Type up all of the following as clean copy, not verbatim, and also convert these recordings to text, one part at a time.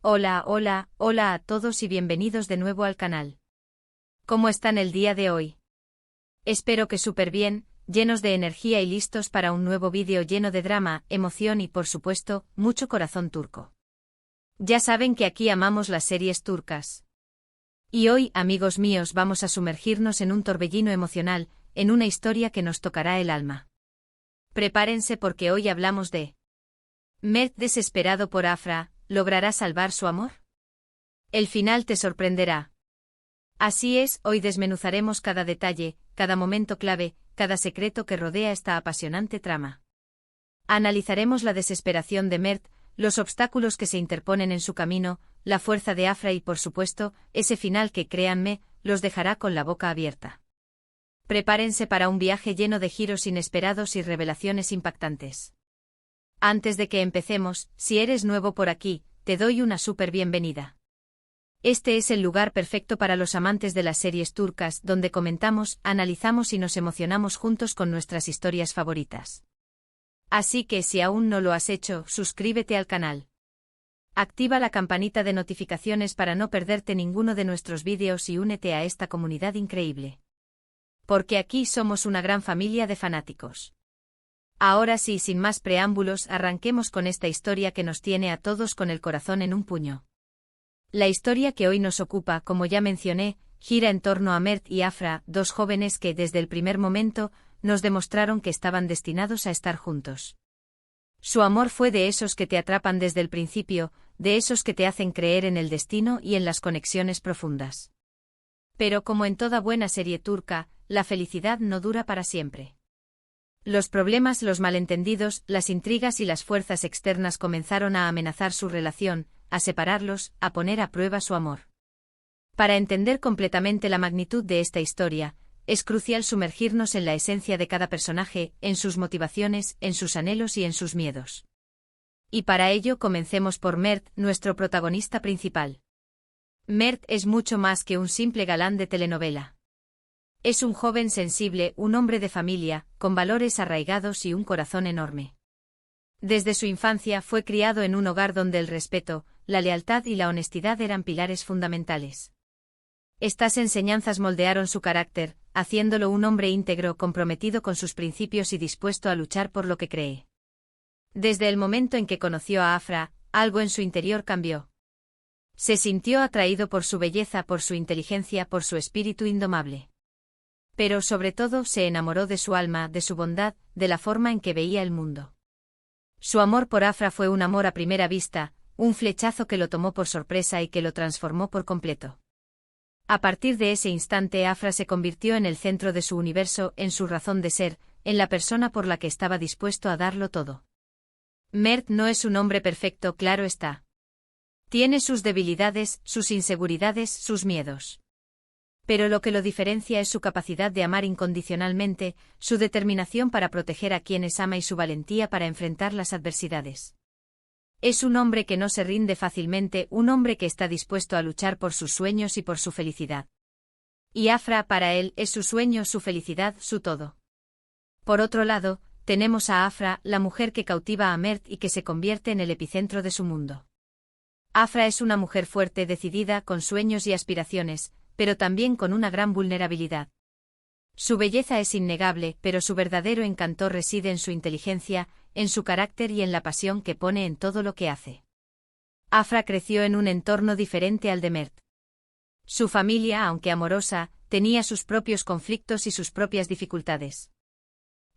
Hola, hola, hola a todos y bienvenidos de nuevo al canal. ¿Cómo están el día de hoy? Espero que súper bien, llenos de energía y listos para un nuevo vídeo lleno de drama, emoción y por supuesto, mucho corazón turco. Ya saben que aquí amamos las series turcas. Y hoy, amigos míos, vamos a sumergirnos en un torbellino emocional, en una historia que nos tocará el alma. Prepárense porque hoy hablamos de Mert desesperado por Afra. ¿Logrará salvar su amor? El final te sorprenderá. Así es, hoy desmenuzaremos cada detalle, cada momento clave, cada secreto que rodea esta apasionante trama. Analizaremos la desesperación de Mert, los obstáculos que se interponen en su camino, la fuerza de Afra y, por supuesto, ese final que, créanme, los dejará con la boca abierta. Prepárense para un viaje lleno de giros inesperados y revelaciones impactantes. Antes de que empecemos, si eres nuevo por aquí, te doy una súper bienvenida. Este es el lugar perfecto para los amantes de las series turcas, donde comentamos, analizamos y nos emocionamos juntos con nuestras historias favoritas. Así que si aún no lo has hecho, suscríbete al canal. Activa la campanita de notificaciones para no perderte ninguno de nuestros vídeos y únete a esta comunidad increíble. Porque aquí somos una gran familia de fanáticos. Ahora sí, sin más preámbulos, arranquemos con esta historia que nos tiene a todos con el corazón en un puño. La historia que hoy nos ocupa, como ya mencioné, gira en torno a Mert y Afra, dos jóvenes que, desde el primer momento, nos demostraron que estaban destinados a estar juntos. Su amor fue de esos que te atrapan desde el principio, de esos que te hacen creer en el destino y en las conexiones profundas. Pero como en toda buena serie turca, la felicidad no dura para siempre. Los problemas, los malentendidos, las intrigas y las fuerzas externas comenzaron a amenazar su relación, a separarlos, a poner a prueba su amor. Para entender completamente la magnitud de esta historia, es crucial sumergirnos en la esencia de cada personaje, en sus motivaciones, en sus anhelos y en sus miedos. Y para ello comencemos por Mert, nuestro protagonista principal. Mert es mucho más que un simple galán de telenovela. Es un joven sensible, un hombre de familia, con valores arraigados y un corazón enorme. Desde su infancia fue criado en un hogar donde el respeto, la lealtad y la honestidad eran pilares fundamentales. Estas enseñanzas moldearon su carácter, haciéndolo un hombre íntegro, comprometido con sus principios y dispuesto a luchar por lo que cree. Desde el momento en que conoció a Afra, algo en su interior cambió. Se sintió atraído por su belleza, por su inteligencia, por su espíritu indomable. Pero sobre todo se enamoró de su alma, de su bondad, de la forma en que veía el mundo. Su amor por Afra fue un amor a primera vista, un flechazo que lo tomó por sorpresa y que lo transformó por completo. A partir de ese instante Afra se convirtió en el centro de su universo, en su razón de ser, en la persona por la que estaba dispuesto a darlo todo. Mert no es un hombre perfecto, claro está. Tiene sus debilidades, sus inseguridades, sus miedos. Pero lo que lo diferencia es su capacidad de amar incondicionalmente, su determinación para proteger a quienes ama y su valentía para enfrentar las adversidades. Es un hombre que no se rinde fácilmente, un hombre que está dispuesto a luchar por sus sueños y por su felicidad. Y Afra para él es su sueño, su felicidad, su todo. Por otro lado, tenemos a Afra, la mujer que cautiva a Mert y que se convierte en el epicentro de su mundo. Afra es una mujer fuerte, decidida, con sueños y aspiraciones, pero también con una gran vulnerabilidad. Su belleza es innegable, pero su verdadero encanto reside en su inteligencia, en su carácter y en la pasión que pone en todo lo que hace. Afra creció en un entorno diferente al de Mert. Su familia, aunque amorosa, tenía sus propios conflictos y sus propias dificultades.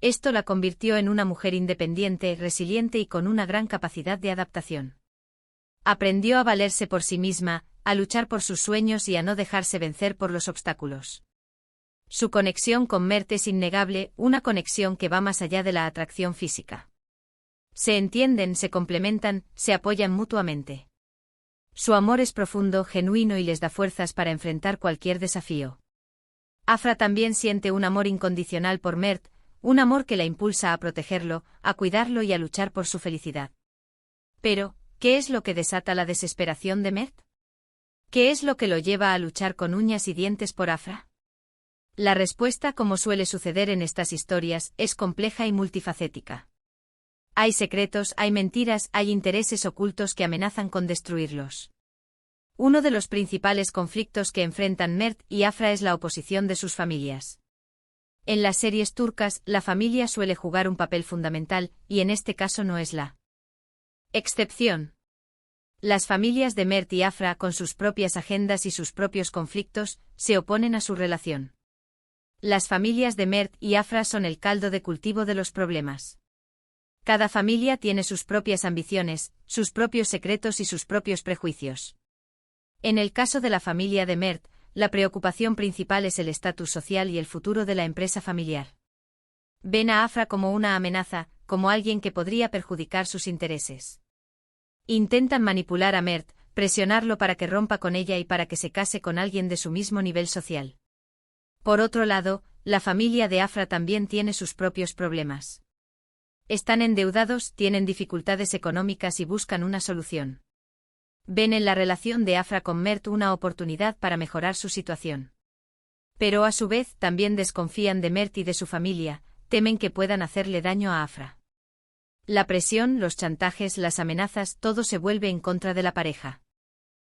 Esto la convirtió en una mujer independiente, resiliente y con una gran capacidad de adaptación. Aprendió a valerse por sí misma, a luchar por sus sueños y a no dejarse vencer por los obstáculos. Su conexión con Mert es innegable, una conexión que va más allá de la atracción física. Se entienden, se complementan, se apoyan mutuamente. Su amor es profundo, genuino y les da fuerzas para enfrentar cualquier desafío. Afra también siente un amor incondicional por Mert, un amor que la impulsa a protegerlo, a cuidarlo y a luchar por su felicidad. Pero, ¿qué es lo que desata la desesperación de Mert? ¿Qué es lo que lo lleva a luchar con uñas y dientes por Afra? La respuesta, como suele suceder en estas historias, es compleja y multifacética. Hay secretos, hay mentiras, hay intereses ocultos que amenazan con destruirlos. Uno de los principales conflictos que enfrentan Mert y Afra es la oposición de sus familias. En las series turcas, la familia suele jugar un papel fundamental, y en este caso no es la excepción. Las familias de Mert y Afra, con sus propias agendas y sus propios conflictos, se oponen a su relación. Las familias de Mert y Afra son el caldo de cultivo de los problemas. Cada familia tiene sus propias ambiciones, sus propios secretos y sus propios prejuicios. En el caso de la familia de Mert, la preocupación principal es el estatus social y el futuro de la empresa familiar. Ven a Afra como una amenaza, como alguien que podría perjudicar sus intereses. Intentan manipular a Mert, presionarlo para que rompa con ella y para que se case con alguien de su mismo nivel social. Por otro lado, la familia de Afra también tiene sus propios problemas. Están endeudados, tienen dificultades económicas y buscan una solución. Ven en la relación de Afra con Mert una oportunidad para mejorar su situación. Pero a su vez también desconfían de Mert y de su familia, temen que puedan hacerle daño a Afra. La presión, los chantajes, las amenazas, todo se vuelve en contra de la pareja.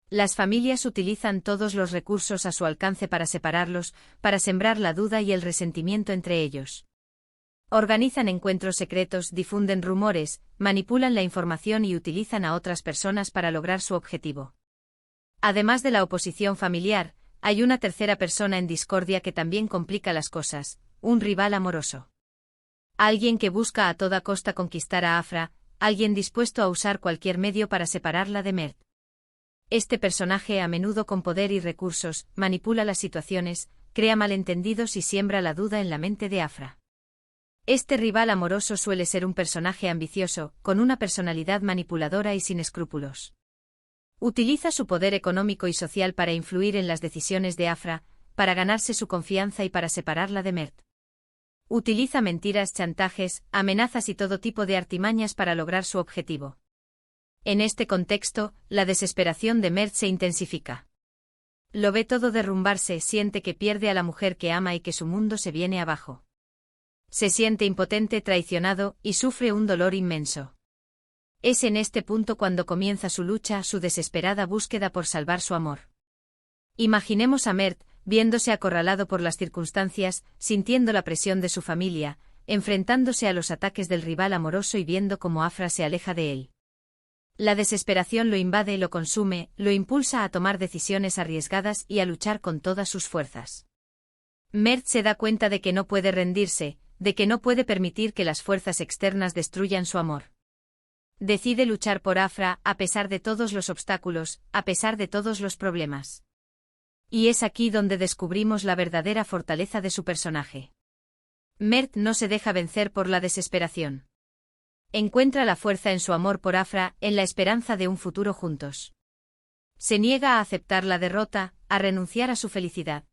Las familias utilizan todos los recursos a su alcance para separarlos, para sembrar la duda y el resentimiento entre ellos. Organizan encuentros secretos, difunden rumores, manipulan la información y utilizan a otras personas para lograr su objetivo. Además de la oposición familiar, hay una tercera persona en discordia que también complica las cosas, un rival amoroso. Alguien que busca a toda costa conquistar a Afra, alguien dispuesto a usar cualquier medio para separarla de Mert. Este personaje, a menudo con poder y recursos, manipula las situaciones, crea malentendidos y siembra la duda en la mente de Afra. Este rival amoroso suele ser un personaje ambicioso, con una personalidad manipuladora y sin escrúpulos. Utiliza su poder económico y social para influir en las decisiones de Afra, para ganarse su confianza y para separarla de Mert. Utiliza mentiras, chantajes, amenazas y todo tipo de artimañas para lograr su objetivo. En este contexto, la desesperación de Mert se intensifica. Lo ve todo derrumbarse, siente que pierde a la mujer que ama y que su mundo se viene abajo. Se siente impotente, traicionado, y sufre un dolor inmenso. Es en este punto cuando comienza su lucha, su desesperada búsqueda por salvar su amor. Imaginemos a Mert, viéndose acorralado por las circunstancias, sintiendo la presión de su familia, enfrentándose a los ataques del rival amoroso y viendo cómo Afra se aleja de él. La desesperación lo invade, lo consume, lo impulsa a tomar decisiones arriesgadas y a luchar con todas sus fuerzas. Mert se da cuenta de que no puede rendirse, de que no puede permitir que las fuerzas externas destruyan su amor. Decide luchar por Afra, a pesar de todos los obstáculos, a pesar de todos los problemas. Y es aquí donde descubrimos la verdadera fortaleza de su personaje. Mert no se deja vencer por la desesperación. Encuentra la fuerza en su amor por Afra, en la esperanza de un futuro juntos. Se niega a aceptar la derrota, a renunciar a su felicidad.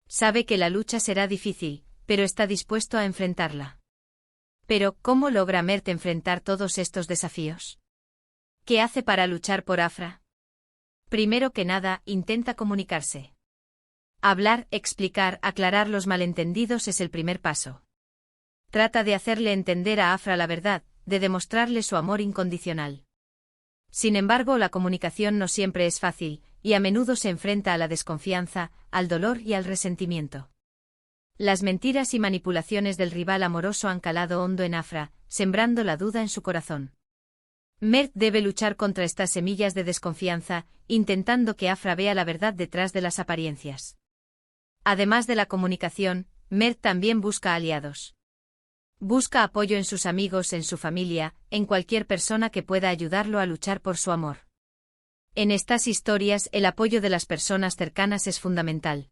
Sabe que la lucha será difícil, pero está dispuesto a enfrentarla. Pero, ¿cómo logra Mert enfrentar todos estos desafíos? ¿Qué hace para luchar por Afra? Primero que nada, intenta comunicarse. Hablar, explicar, aclarar los malentendidos es el primer paso. Trata de hacerle entender a Afra la verdad, de demostrarle su amor incondicional. Sin embargo, la comunicación no siempre es fácil, y a menudo se enfrenta a la desconfianza, al dolor y al resentimiento. Las mentiras y manipulaciones del rival amoroso han calado hondo en Afra, sembrando la duda en su corazón. Mert debe luchar contra estas semillas de desconfianza, intentando que Afra vea la verdad detrás de las apariencias. Además de la comunicación, Mert también busca aliados. Busca apoyo en sus amigos, en su familia, en cualquier persona que pueda ayudarlo a luchar por su amor. En estas historias, el apoyo de las personas cercanas es fundamental.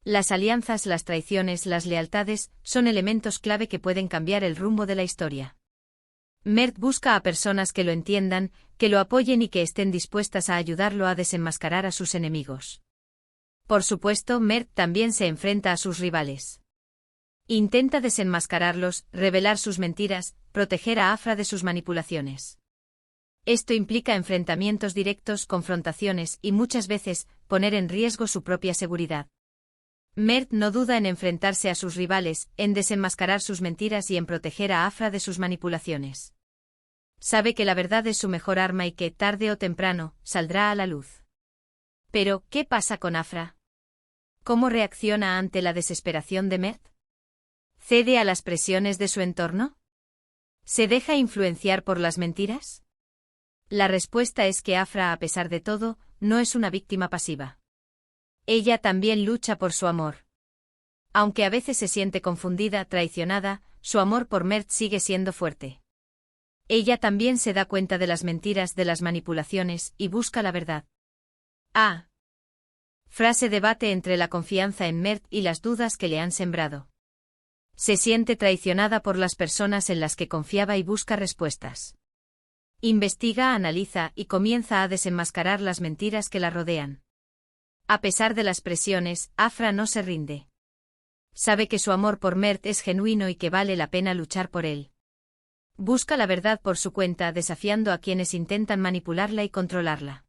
Las alianzas, las traiciones, las lealtades, son elementos clave que pueden cambiar el rumbo de la historia. Mert busca a personas que lo entiendan, que lo apoyen y que estén dispuestas a ayudarlo a desenmascarar a sus enemigos. Por supuesto, Mert también se enfrenta a sus rivales. Intenta desenmascararlos, revelar sus mentiras, proteger a Afra de sus manipulaciones. Esto implica enfrentamientos directos, confrontaciones y muchas veces, poner en riesgo su propia seguridad. Mert no duda en enfrentarse a sus rivales, en desenmascarar sus mentiras y en proteger a Afra de sus manipulaciones. Sabe que la verdad es su mejor arma y que, tarde o temprano, saldrá a la luz. Pero, ¿qué pasa con Afra? ¿Cómo reacciona ante la desesperación de Mert? ¿Cede a las presiones de su entorno? ¿Se deja influenciar por las mentiras? La respuesta es que Afra, a pesar de todo, no es una víctima pasiva. Ella también lucha por su amor. Aunque a veces se siente confundida, traicionada, su amor por Mert sigue siendo fuerte. Ella también se da cuenta de las mentiras, de las manipulaciones, y busca la verdad. Frase debate entre la confianza en Mert y las dudas que le han sembrado. Se siente traicionada por las personas en las que confiaba y busca respuestas. Investiga, analiza y comienza a desenmascarar las mentiras que la rodean. A pesar de las presiones, Afra no se rinde. Sabe que su amor por Mert es genuino y que vale la pena luchar por él. Busca la verdad por su cuenta, desafiando a quienes intentan manipularla y controlarla.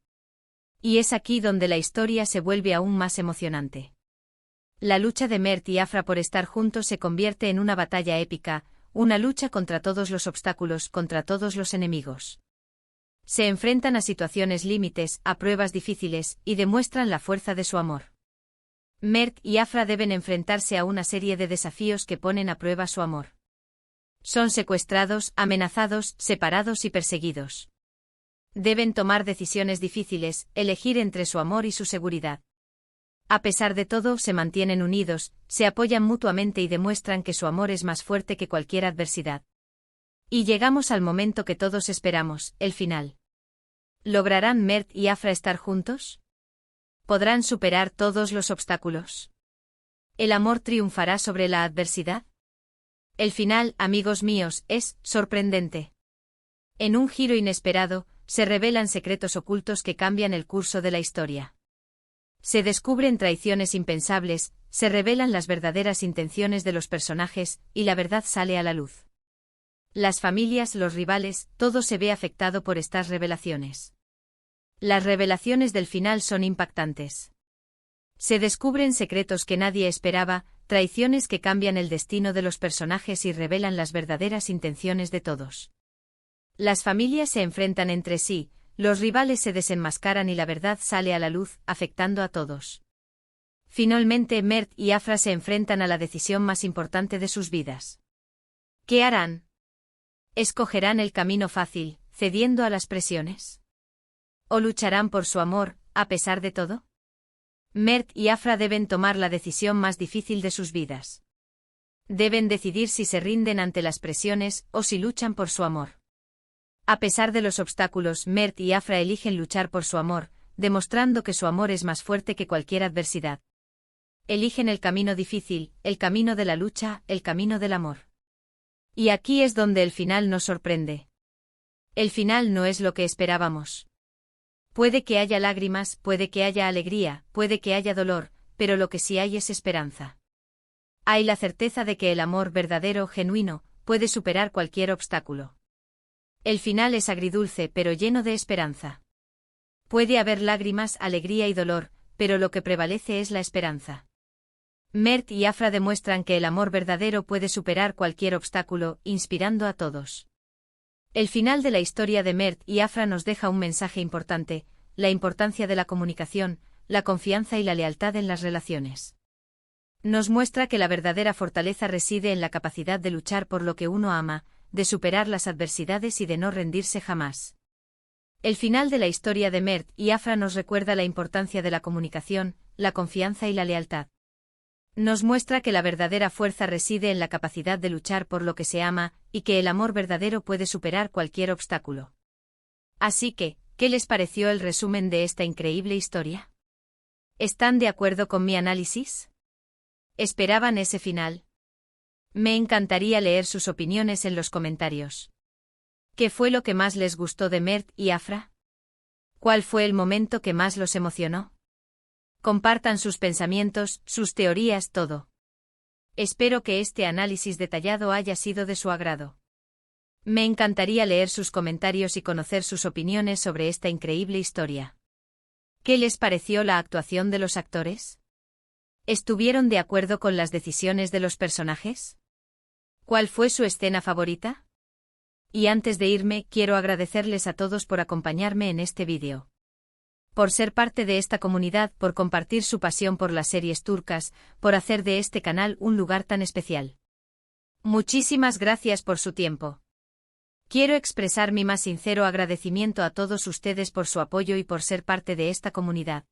Y es aquí donde la historia se vuelve aún más emocionante. La lucha de Mert y Afra por estar juntos se convierte en una batalla épica, una lucha contra todos los obstáculos, contra todos los enemigos. Se enfrentan a situaciones límites, a pruebas difíciles, y demuestran la fuerza de su amor. Mert y Afra deben enfrentarse a una serie de desafíos que ponen a prueba su amor. Son secuestrados, amenazados, separados y perseguidos. Deben tomar decisiones difíciles, elegir entre su amor y su seguridad. A pesar de todo, se mantienen unidos, se apoyan mutuamente y demuestran que su amor es más fuerte que cualquier adversidad. Y llegamos al momento que todos esperamos, el final. ¿Lograrán Mert y Afra estar juntos? ¿Podrán superar todos los obstáculos? ¿El amor triunfará sobre la adversidad? El final, amigos míos, es sorprendente. En un giro inesperado, se revelan secretos ocultos que cambian el curso de la historia. Se descubren traiciones impensables, se revelan las verdaderas intenciones de los personajes, y la verdad sale a la luz. Las familias, los rivales, todo se ve afectado por estas revelaciones. Las revelaciones del final son impactantes. Se descubren secretos que nadie esperaba, traiciones que cambian el destino de los personajes y revelan las verdaderas intenciones de todos. Las familias se enfrentan entre sí, los rivales se desenmascaran y la verdad sale a la luz, afectando a todos. Finalmente, Mert y Afra se enfrentan a la decisión más importante de sus vidas. ¿Qué harán? ¿Escogerán el camino fácil, cediendo a las presiones? ¿O lucharán por su amor, a pesar de todo? Mert y Afra deben tomar la decisión más difícil de sus vidas. Deben decidir si se rinden ante las presiones o si luchan por su amor. A pesar de los obstáculos, Mert y Afra eligen luchar por su amor, demostrando que su amor es más fuerte que cualquier adversidad. Eligen el camino difícil, el camino de la lucha, el camino del amor. Y aquí es donde el final nos sorprende. El final no es lo que esperábamos. Puede que haya lágrimas, puede que haya alegría, puede que haya dolor, pero lo que sí hay es esperanza. Hay la certeza de que el amor verdadero, genuino, puede superar cualquier obstáculo. El final es agridulce pero lleno de esperanza. Puede haber lágrimas, alegría y dolor, pero lo que prevalece es la esperanza. Mert y Afra demuestran que el amor verdadero puede superar cualquier obstáculo, inspirando a todos. El final de la historia de Mert y Afra nos deja un mensaje importante, la importancia de la comunicación, la confianza y la lealtad en las relaciones. Nos muestra que la verdadera fortaleza reside en la capacidad de luchar por lo que uno ama, de superar las adversidades y de no rendirse jamás. El final de la historia de Mert y Afra nos recuerda la importancia de la comunicación, la confianza y la lealtad. Nos muestra que la verdadera fuerza reside en la capacidad de luchar por lo que se ama, y que el amor verdadero puede superar cualquier obstáculo. Así que, ¿qué les pareció el resumen de esta increíble historia? ¿Están de acuerdo con mi análisis? ¿Esperaban ese final? Me encantaría leer sus opiniones en los comentarios. ¿Qué fue lo que más les gustó de Mert y Afra? ¿Cuál fue el momento que más los emocionó? Compartan sus pensamientos, sus teorías, todo. Espero que este análisis detallado haya sido de su agrado. Me encantaría leer sus comentarios y conocer sus opiniones sobre esta increíble historia. ¿Qué les pareció la actuación de los actores? ¿Estuvieron de acuerdo con las decisiones de los personajes? ¿Cuál fue su escena favorita? Y antes de irme, quiero agradecerles a todos por acompañarme en este vídeo. Por ser parte de esta comunidad, por compartir su pasión por las series turcas, por hacer de este canal un lugar tan especial. Muchísimas gracias por su tiempo. Quiero expresar mi más sincero agradecimiento a todos ustedes por su apoyo y por ser parte de esta comunidad.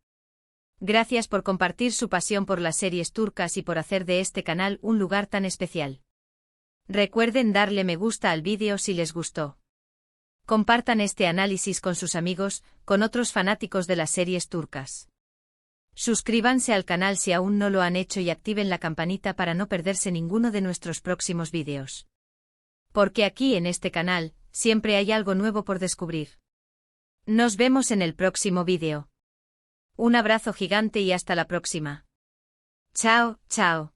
Gracias por compartir su pasión por las series turcas y por hacer de este canal un lugar tan especial. Recuerden darle me gusta al vídeo si les gustó. Compartan este análisis con sus amigos, con otros fanáticos de las series turcas. Suscríbanse al canal si aún no lo han hecho y activen la campanita para no perderse ninguno de nuestros próximos vídeos. Porque aquí en este canal, siempre hay algo nuevo por descubrir. Nos vemos en el próximo vídeo. Un abrazo gigante y hasta la próxima. Chao, chao.